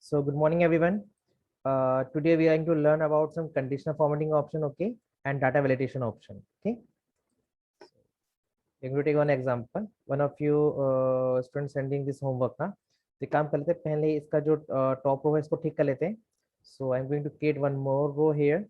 So good morning, everyone. Today we are going to learn about some conditional formatting option, okay, and data validation option, okay. I'm going to take one example. One of you students sending this homework ना, तो काम कर लेते हैं पहले इसका जो top row है इसको ठीक कर लेते हैं. So I'm going to create one more row here.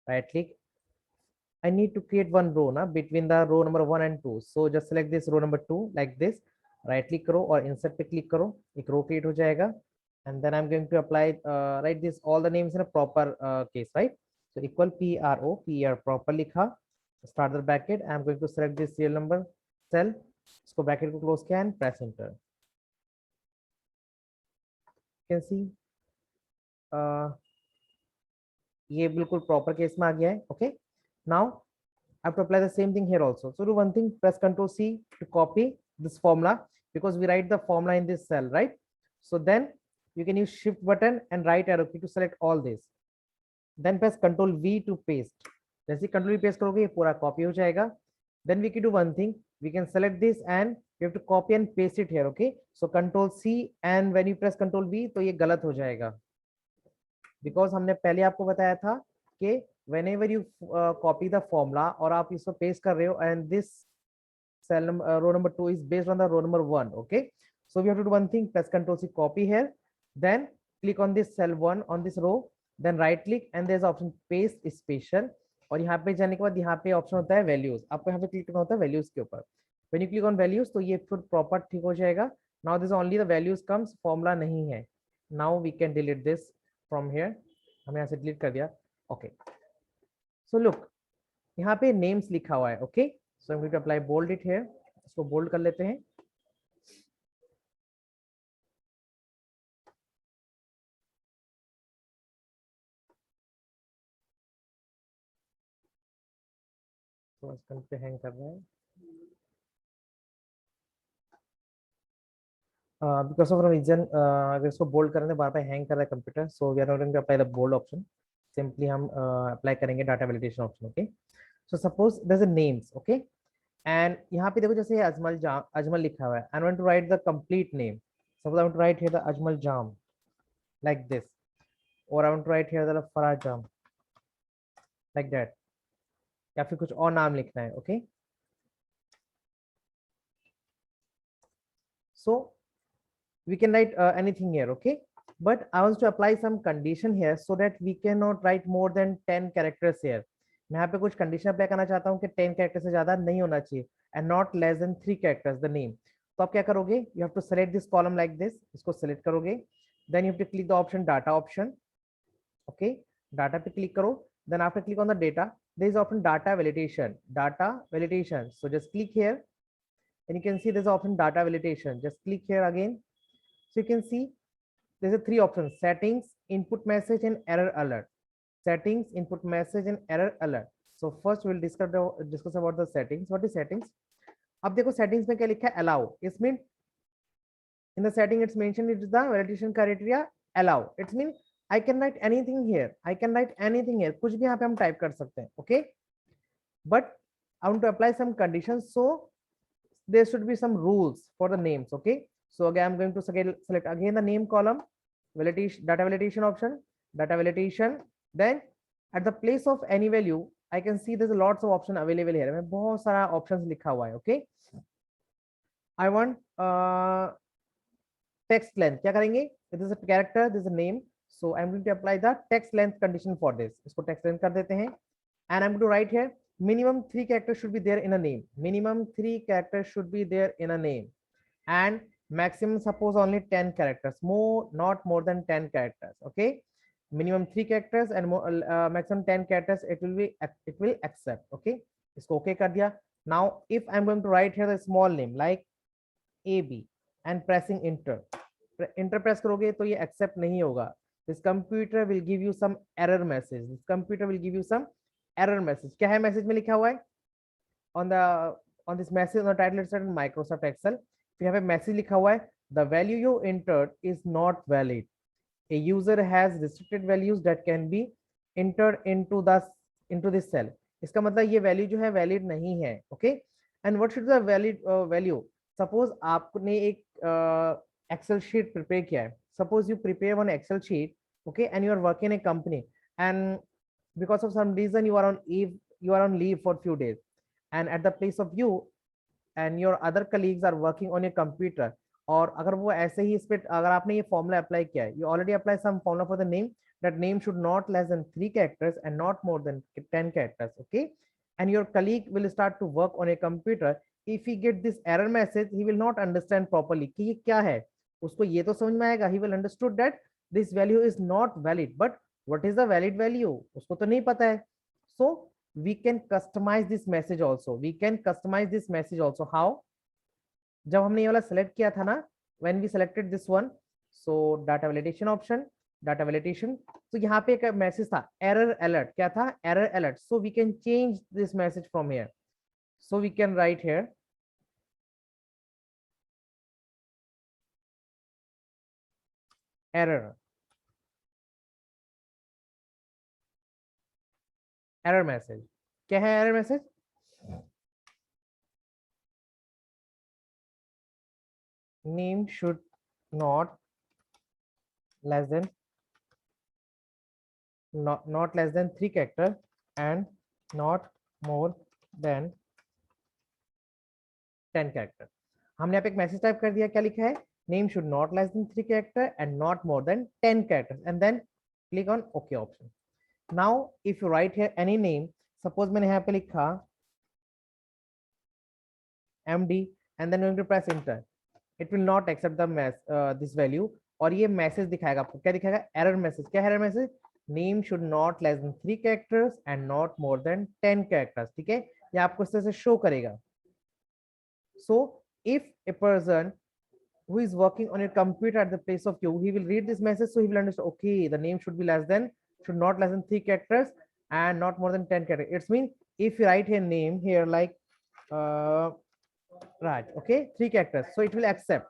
Right click. I need to create one row ना between the row number 1 and 2. So just select this row number 2 like this. Right click करो और insert पे click करो. एक row create हो जाएगा. And then I'm going to apply write this all the names in a proper case, right? So equal PRO proper लिखा. Start the bracket. I'm going to select this serial number cell. इसको bracket को close किया and press enter. You can see ये बिल्कुल proper case में आ गया है. Okay. Now I have to apply the same thing here also. So do one thing, press Ctrl C to copy this formula because we write the formula in this cell, right? So then you can use Shift button and right arrow key to select all this. Then press Ctrl V to paste. जैसे Ctrl V paste करोगे ये पूरा copy हो जाएगा. Then we can do one thing, we can select this and you have to copy and paste it here, okay? So Ctrl C and when you press Ctrl V तो ये गलत हो जाएगा. Because हमने पहले आपको बताया था कि whenever you copy the formula और आप इसको paste कर रहे हो and this cell row number 2 is based on the row number 1, okay? So we have to do one thing, press Ctrl C, copy here, then click on this cell 1 on this row, then right click and there's option paste special और यहाँ पे जाने के बाद यहाँ पे option होता है values. आपको यहाँ पे क्लिक करना होता है values के ऊपर. When you click on values तो ये फिर proper ठीक हो जाएगा. Now this only the values comes, formula नहीं है. Now we can delete this from here. हमने यहाँ से delete कर दिया. Okay. So look, यहाँ पे names लिखा हुआ है, okay? So I'm going to apply bold it here. इसको bold कर लेते हैं. तो इसका पे hang कर रहा है. Because of a reason, अगर इसको bold करें तो बार बार hang कर रहा है computer. So we are not going to apply the bold option. Simply हम apply करेंगे data validation option, okay? So suppose there's a names, okay? And यहाँ पे देखो जैसे अजमल लिखा हुआ है. I want to write the complete name. Suppose I want to write here the Ajmal Jam like this, or I want to write here the Farah Jam like that. या फिर कुछ और नाम लिखना है, okay? So we can write anything here, okay? But I want to apply some condition here so that we cannot write more than 10 characters here. मैं यहाँ पे कुछ कंडीशन अप्लाई करना चाहता हूँ कि 10 कैरेक्टर से ज्यादा नहीं होना चाहिए and not less than 3 characters the name. तो आप क्या करोगे? You have to select this column like this. इसको select करोगे. Then you have to click the option data option. Okay, data पे click करो. Then after click on the data, there is option data validation. Data validation. So just click here, and you can see there's option data validation. Just click here again. So you can see there's a 3 options: settings, input message, and error alert. Settings, input message, and error alert. So first we'll discuss about the settings. What is settings? अब देखो settings में क्या लिखा है? Allow. It means in the setting it's mentioned it is the validation criteria allow. It means I can write anything here. I can write anything here. कुछ भी यहाँ पे हम type कर सकते हैं. Okay. But I want to apply some conditions, so there should be some rules for the names. Okay. So again, I'm going to select again the name column, validation, data validation option, data validation. Then at the place of any value, I can see there's lots of option available here. मैं बहुत सारा options लिखा हुआ है. Okay. I want text length. क्या करेंगे? This is a character, this is a name. So I'm going to apply the text length condition for this. इसको text length कर देते हैं. And I'm going to write here minimum 3 characters should be there in a name. Minimum 3 characters should be there in a name. And maximum suppose only 10 characters. Not more than 10 characters. Okay. Minimum 3 characters and maximum 10 characters. It will accept. Okay. इसको okay कर दिया. Now if I'm going to write here the small name like AB and pressing enter. Enter press करोगे तो ये accept नहीं होगा. This computer will give you some error message. This computer will give you some error message. क्या है message में लिखा हुआ है? On this message on the title it said Microsoft Excel. फिर यहाँ पे message लिखा हुआ है the value you entered is not valid. A user has restricted values that can be entered into this cell. इसका मतलब ये value जो है valid नहीं है. Okay. And what should the valid value? Suppose आपने एक एक्सेल शीट प्रिपेयर किया है, suppose you prepare one excel sheet, okay, and you are working in a company, and because of some reason you are on leave for few days, and at the place of you and your other colleagues are working on your computer, और अगर वो ऐसे ही इस पे अगर आपने ये formula apply किया है, you already apply some formula for the name, that name should not less than 3 characters and not more than 10 characters, okay, and your colleague will start to work on a computer. If he get this error message, he will not understand properly कि ये क्या है, उसको ये तो समझ में आएगा, he will understood that this value is not valid, but what is the valid value उसको तो नहीं पता है. So we can customize this message also, we can customize this message also. How? जब हमने ये वाला सेलेक्ट किया था ना, when we selected this one, so data validation option, data validation, तो यहाँ पे एक मैसेज था error alert, क्या था? error alert. So we can change this message from here, so we can write here error, error message. क्या है error message? Name should not less than not less than 3 character and not more than 10 character. हमने यहाँ पे एक message type कर दिया, क्या लिखा है? Name should not less than 3 character and not more than 10 characters, and then click on OK option. Now if you write here any name, suppose मैंने यहाँ पे लिखा MD and then going to press enter, it will not accept the this value, और ये message दिखाएगा आपको, क्या दिखाएगा? Error message. क्या है error message? Name should not less than 3 characters and not more then 10 characters. ठीक है, ये आपको इस तरह से शो करेगा. So if a person who is working on your computer at the place of you, he will read this message, so he will understand, okay, the name should be should not less than 3 characters and not more than 10 characters. It means if you write a name here like Raj, okay, 3 characters, so it will accept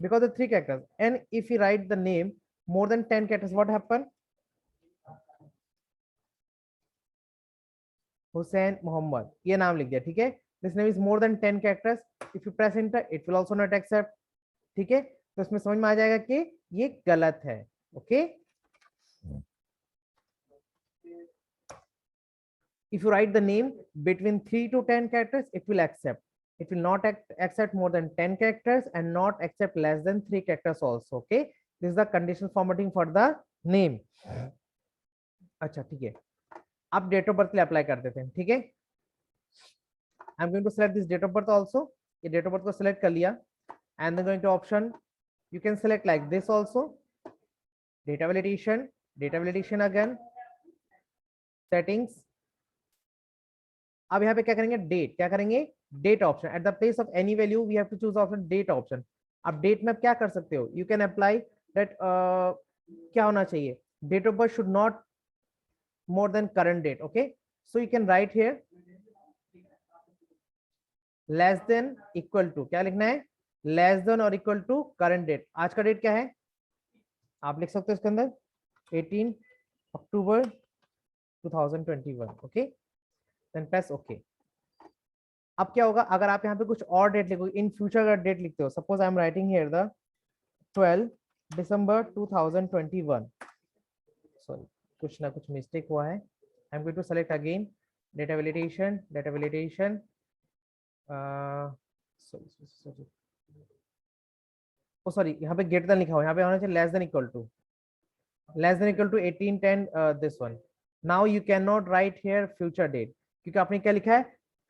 because the 3 characters. And if you write the name more than 10 characters, what happen? Hussein Muhammad, ये नाम लिख दिया. ठीक है, this name is more than 10 characters. If you press enter, it will also not accept. ठीक है, तो इसमें समझ में आ जाएगा कि ये गलत है. Okay, if you write the name between 3 to 10 characters, it will accept. It will not accept more than 10 characters and not accept less than 3 characters also. Okay, this is the conditional formatting for the name. अच्छा ठीक है, अब date of birth apply कर देते हैं. ठीक है, I am going to select this date of birth also. ये डेट ऑफ बर्थ को सिलेक्ट कर लिया, and then going to option, you can select like this also, data validation again, settings. अब यहाँ पे क्या करेंगे? डेट. क्या करेंगे? Date option. At the place of any value we have to choose option date option. अब date में क्या कर सकते हो? यू कैन अप्लाई दैट क्या होना चाहिए? Date of birth should not more than current date. Okay, so you can write here less than equal to, क्या लिखना है? लेस देन और इक्वल टू करंट डेट. आज का डेट क्या है? आप लिख सकते हो इसके अंदर 18 October 2021. Okay, then press okay. अब क्या होगा अगर आप यहाँ पे कुछ और डेट लिखो, इन फ्यूचर का डेट लिखते हो? Suppose I am writing here the 12 December 2021. Sorry, कुछ ना कुछ मिस्टेक हुआ है. I am going to select again data validation. Sorry, यहाँ पे ग्रेटर देन लिखा हुआ, यहाँ पे होना चाहिए less than equal to 1810 this one. Now you can not write here future date, क्योंकि आपने क्या लिखा है?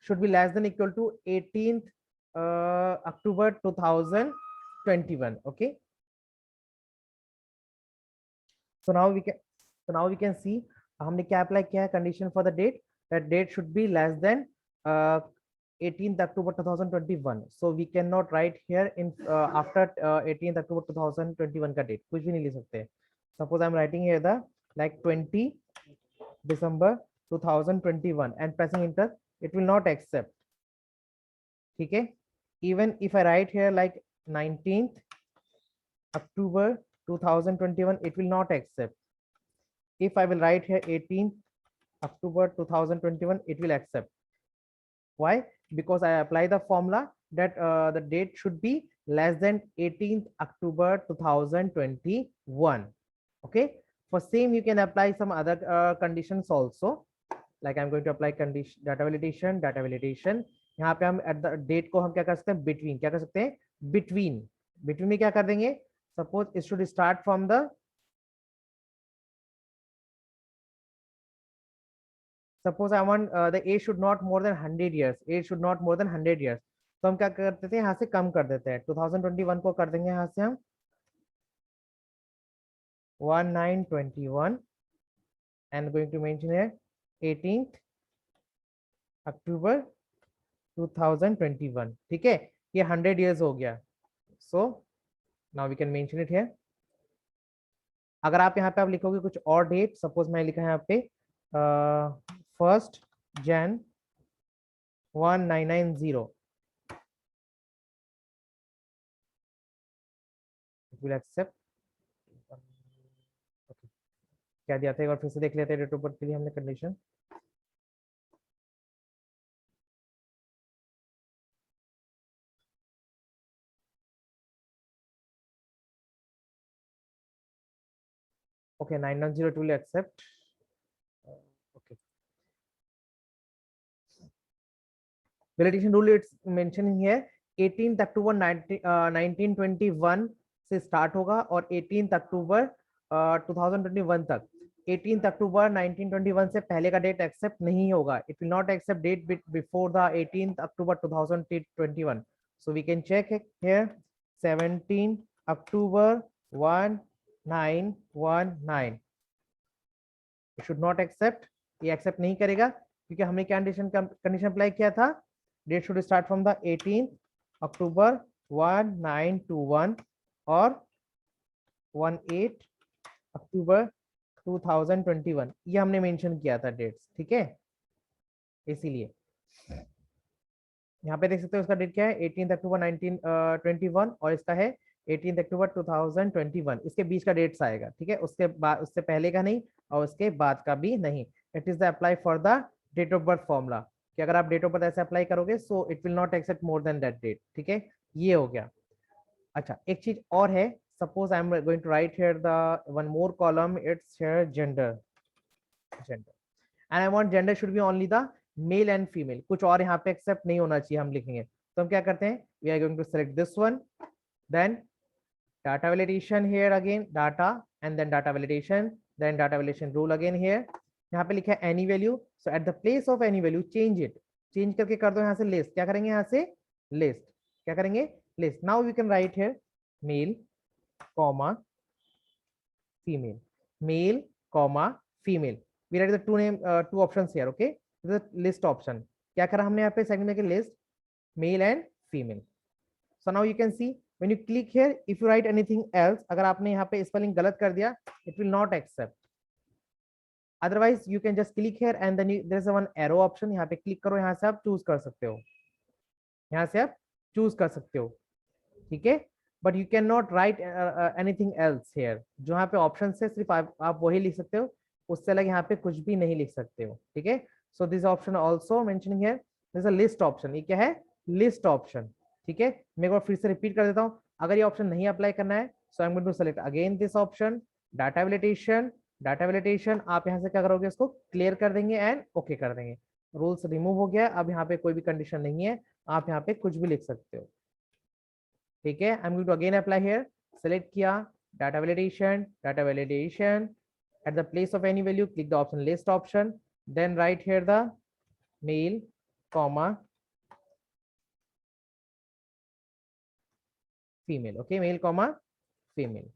Should be less than equal to 18th October 2021. Okay, so now we can see हमने क्या अप्लाई किया है condition for the date, that date should be less than 18th October 2021. So we cannot write here in after 18th October 2021 का date कुछ भी नहीं लिख सकते. Suppose I'm writing here the like 20 December 2021 and pressing enter, it will not accept. ठीक है, even if I write here like 19th October 2021, it will not accept. If I will write here 18th October 2021, it will accept. Why? Because I apply the formula that the date should be less than 18th October 2021. Okay, for same you can apply some other conditions also, like I'm going to apply condition data validation. यहाँ पे हम at the date को हम क्या कर सकते हैं, between क्या कर सकते हैं, between में क्या कर देंगे, suppose it should start from the, suppose I want the age should not more than 100 years, age should not more than 100 years, तो हम क्या करते थे, यहाँ से कम कर देते हैं, 2021 को कर देंगे यहाँ से हम 1921 and going to mention here 18th October 2021. ठीक है, ये 100 years हो गया, so now we can mention it here. अगर आप यहाँ पे आप लिखोगे कुछ और डेट, सपोज मैं लिखा है यहाँ पे 1st Jan 1990, it will accept. Okay. क्या दिया था एक बार फिर से देख लेते हैं डेट ऑफ बर्थ के लिए हमने condition. Okay, 910 will accept. Okay. Validation rule it's mentioning here 18th October 1921 से स्टार्ट होगा और 18th अक्टूबर 2021 तक. 18th अक्टूबर 1921 से पहले का डेट एक्सेप्ट नहीं होगा. It will not accept date before the 18th October 2021. So we can check here 17 October 1919. It should not accept, ये एक्सेप्ट नहीं करेगा क्योंकि हमने क्या कंडीशन अप्लाई किया था, date should start from the 18th October 1921 और 18 अक्टूबर 2021, ये हमने मेंशन किया था डेट्स. ठीक है, इसीलिए यहाँ पे देख सकते हो उसका डेट क्या है, 18 अक्टूबर 1921 और इसका है 18 अक्टूबर 2021. इसके बीच का डेट्स आएगा. ठीक है, उसके बाद, उससे पहले का नहीं और उसके बाद का भी नहीं. It is the apply for the date of birth formula कि अगर आप डेट ऑफ बर्थ ऐसे अप्लाई करोगे so it will not accept more than that date. ठीक है, ये हो गया. अच्छा, एक चीज और है, suppose I'm going to write here the one more column, it's here gender, and I want gender should be only the male and female. कुछ और यहाँ पे एक्सेप्ट नहीं होना चाहिए हम लिखेंगे. तो हम क्या करते हैं, we are going to select this one, then data validation here again, data and then data validation, then data validation rule again here. यहाँ पे लिखा है any value, so at the place of any value change it, change करके कर दो यहाँ से list. क्या करेंगे यहाँ से list, क्या करेंगे list. Now we can write here male comma female, male comma female. We write the two options here. Okay, the list option क्या करा हमने यहाँ पे सेकंड में के list male and female. So now you can see when you click here, if you write anything else, अगर आपने यहाँ पे स्पेलिंग गलत कर दिया, it will not accept. Otherwise you can just click here and then there is one arrow option, यहाँ पे click करो, यहाँ से आप चूज कर सकते हो, यहाँ से आप चूज कर सकते हो. ठीक है, but you can not right anything else here. जो यहाँ पे ऑप्शन है सिर्फ आप वही लिख सकते हो, उससे अलग यहाँ पे कुछ भी नहीं लिख सकते हो. ठीक है, so this option also mentioning here, this a list option. ये क्या है, लिस्ट ऑप्शन. ठीक है, मैं एक बार फिर से रिपीट कर देता हूँ. अगर ये ऑप्शन नहीं अप्लाई करना है so I am going to select again this option, data validation. Data validation आप यहाँ से क्या करोगे, इसको क्लियर कर देंगे एंड ओके कर देंगे. रूल्स रिमूव हो गया, अब यहाँ पे कोई भी कंडीशन नहीं है, आप यहाँ पे कुछ भी लिख सकते हो. ठीक है, I am going to again apply here, select किया data validation, data validation at the place of any value click the option list option, then write here the male comma female. Okay, male comma female.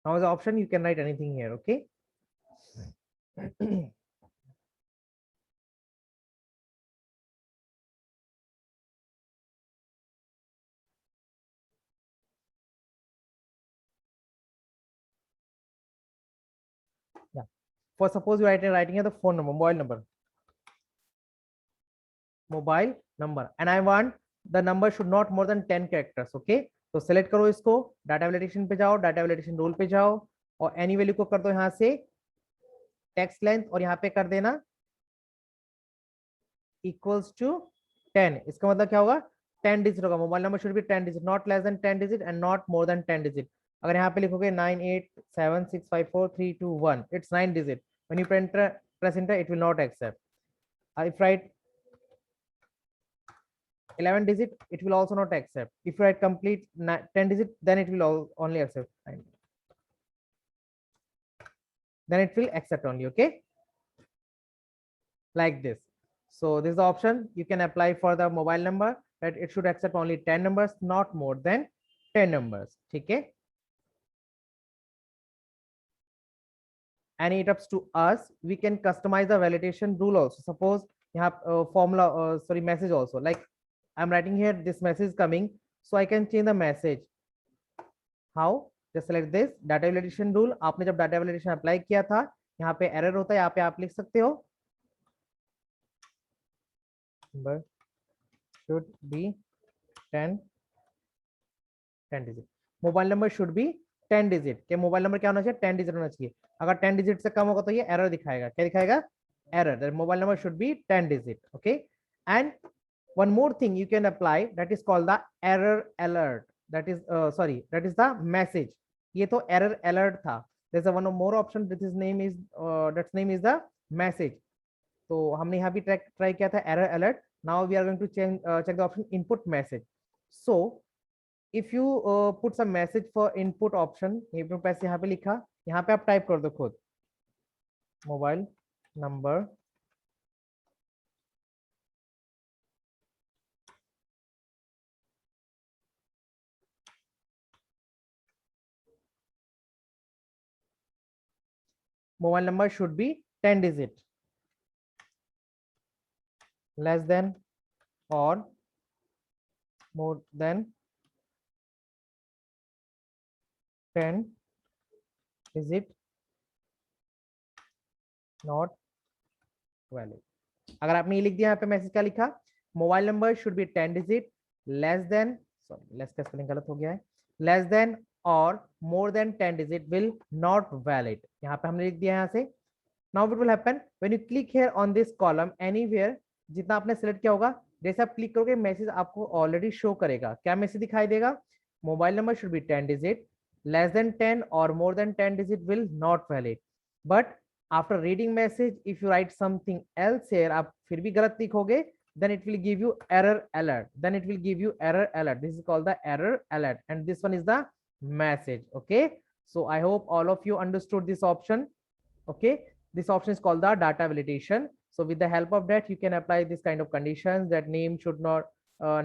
Now the option you can write anything here. Okay. Yeah, for suppose you writing here the phone number, mobile number and I want the number should not more than 10 characters. Okay, तो select करो इसको, data validation पे जाओ, data validation rule पे जाओ और any value को कर दो यहाँ से टेक्स्ट लेंथ और यहाँ पे कर देना इक्वल्स टू 10, इसका मतलब क्या होगा 10 डिजिट होगा। Mobile number should be 10 digit, not less than 10 digit and not more then 10 digit. अगर यहाँ पे लिखोगे 9876543221, it's 9 digit, when you press enter it will not accept. If write 11 digit, it will also not accept. If you write complete 10 digit, then it will only accept. Then it will accept only, okay, like this. So this is the option you can apply for the mobile number, that it should accept only 10 numbers, not more than 10 numbers. Okay, and it ups to us, we can customize the validation rule also. Suppose you have formula, sorry, message also, like I'm writing here this message coming, so I can change the message. How? Just select this data validation rule. आपने जब data validation apply किया था, यहाँ पे error होता है, यहाँ पे आप लिख सकते हो number should be 10 digit. Mobile number should be 10 digit, के मोबाइल नंबर क्या होना चाहिए 10 डिजिट होना चाहिए। अगर 10 डिजिट से कम होगा तो ये एरर दिखाएगा। क्या दिखाएगा? Error. Mobile number should be 10 digit, okay. And one more thing you can apply, that is called the error alert. That is that is the message. ये तो error alert था। there's a one more option, that is name is that's name is the message. तो हमने यहाँ भी try किया था error alert. Now we are going to check the option input message. So if you put some message for input option, पैसे यहाँ पे लिखा, यहाँ पे आप टाइप कर दो खुद mobile number mobile number should be 10 digit, less than or more than 10 digit, not valid. अगर आपने ये लिख दिया, यहाँ पे मैसेज क्या लिखा, mobile number should be 10 digit, less than, sorry less का स्पेलिंग गलत हो गया है, लेस देन और more than 10 digit will not valid. यहाँ पे हमने लिख दिया यहाँ से। Now what will happen when you click here on this column anywhere, जितना आपने सिलेक्ट किया होगा, जैसे आप क्लिक करोगे मैसेज आपको ऑलरेडी शो करेगा। क्या मैसेज दिखाई देगा? Mobile number should be 10 digit, less than 10 और more than 10 digit will not valid. But after reading message if you right something else here, आप फिर भी गलत लिखोगे, then it will give you error alert, then it will give you error alert. This is called the error alert, and this one is the message. Okay, so I hope all of you understood this option. Okay, this option is called the data validation. So with the help of that you can apply this kind of conditions, that name should not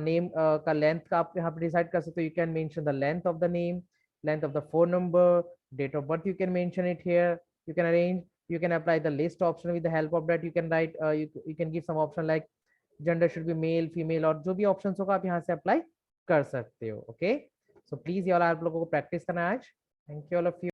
name का length का आप यहाँ पे decide कर सकते हो. You can mention the length of the name, length of the phone number, date of birth, you can mention it here. You can arrange, you can apply the list option. With the help of that you can write you can give some option like gender should be male female, और जो भी options होगा आप यहाँ से apply कर सकते हो। ओके, सो प्लीज ये वाला आप लोगों को प्रैक्टिस करना है आज। Thank you all of you.